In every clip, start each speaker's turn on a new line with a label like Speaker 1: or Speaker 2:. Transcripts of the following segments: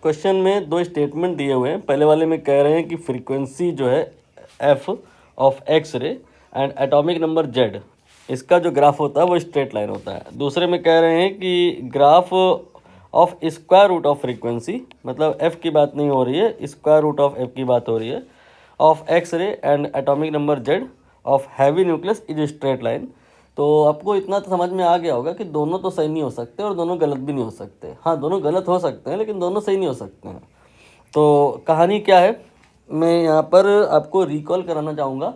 Speaker 1: Question में दो statement दिए हुए हैं। पहले वाले में कह रहे हैं कि फ्रीक्वेंसी जो है F of X ray and atomic number Z, इसका जो ग्राफ होता है वो स्ट्रेट लाइन होता है। दूसरे में कह रहे हैं कि graph of square root of frequency, मतलब एफ की बात नहीं हो रही है, स्क्वायर रूट ऑफ एफ की बात हो रही है, of X ray and atomic number Z of heavy nucleus is straight line. तो आपको इतना तो समझ में आ गया होगा कि दोनों तो सही नहीं हो सकते और दोनों गलत भी नहीं हो सकते। हाँ, दोनों गलत हो सकते हैं लेकिन दोनों सही नहीं हो सकते हैं। तो कहानी क्या है, मैं यहाँ पर आपको रिकॉल कराना चाहूँगा।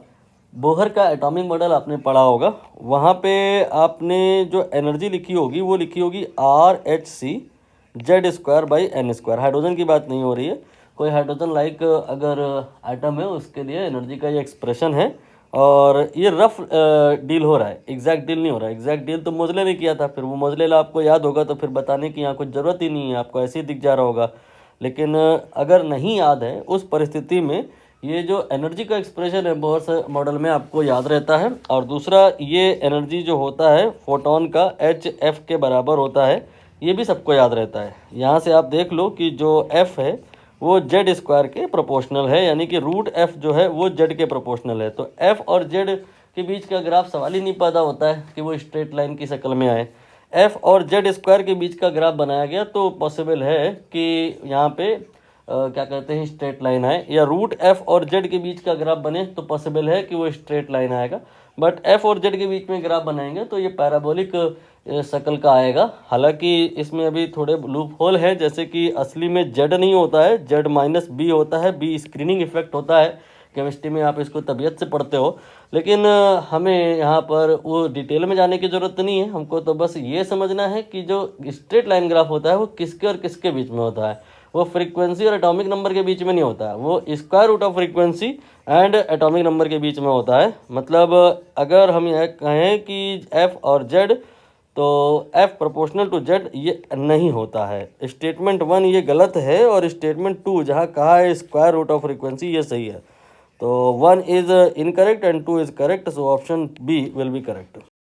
Speaker 1: बोहर का एटॉमिक मॉडल आपने पढ़ा होगा, वहाँ पे आपने जो एनर्जी लिखी होगी वो लिखी होगी RH/Z²/n²। हाइड्रोजन की बात नहीं हो रही है, कोई हाइड्रोजन लाइक अगर एटम है उसके लिए एनर्जी का ये एक्सप्रेशन है। और ये रफ डील हो रहा है, एग्जैक्ट डील नहीं हो रहा है। एग्जैक्ट डील तो मोजले ने किया था, फिर वो मोजले आपको याद होगा तो फिर बताने की यहाँ कुछ ज़रूरत ही नहीं है, आपको ऐसे ही दिख जा रहा होगा। लेकिन अगर नहीं याद है उस परिस्थिति में ये जो एनर्जी का एक्सप्रेशन है बोहर से मॉडल में आपको याद रहता है। और दूसरा, ये एनर्जी जो होता है फोटोन का HF के बराबर होता है, ये भी सबको याद रहता है। यहाँ से आप देख लो कि जो F है वो Z² के प्रोपोर्शनल है, यानी कि रूट F जो है वो Z के प्रोपोर्शनल है। तो F और Z के बीच का ग्राफ सवाल ही नहीं पैदा होता है कि वो स्ट्रेट लाइन की शक्ल में आए। F और Z² के बीच का ग्राफ बनाया गया तो पॉसिबल है कि यहाँ पे क्या कहते हैं स्ट्रेट लाइन आए, या रूट F और Z के बीच का ग्राफ बने तो पॉसिबल है कि वो स्ट्रेट लाइन आएगा। बट F और Z के बीच में ग्राफ बनाएंगे तो ये पैराबोलिक शक्ल का आएगा। हालांकि इसमें अभी थोड़े लूप होल है, जैसे कि असली में Z नहीं होता है, Z-B होता है। B स्क्रीनिंग इफेक्ट होता है, केमिस्ट्री में आप इसको तबीयत से पढ़ते हो। लेकिन हमें यहाँ पर वो डिटेल में जाने की ज़रूरत नहीं है, हमको तो बस ये समझना है कि जो स्ट्रेट लाइन ग्राफ होता है वो किसके और किसके बीच में होता है। वो फ्रीक्वेंसी और एटॉमिक नंबर के बीच में नहीं होता है, वो square root of frequency and atomic number के बीच में होता है। मतलब अगर हम यह कहें कि F और Z, तो F प्रोपोर्शनल टू Z ये नहीं होता है। स्टेटमेंट 1 ये गलत है और स्टेटमेंट 2 जहाँ कहा है स्क्वायर रूट ऑफ फ्रीक्वेंसी ये सही है। तो 1 is incorrect and 2 is correct, so option B will be correct.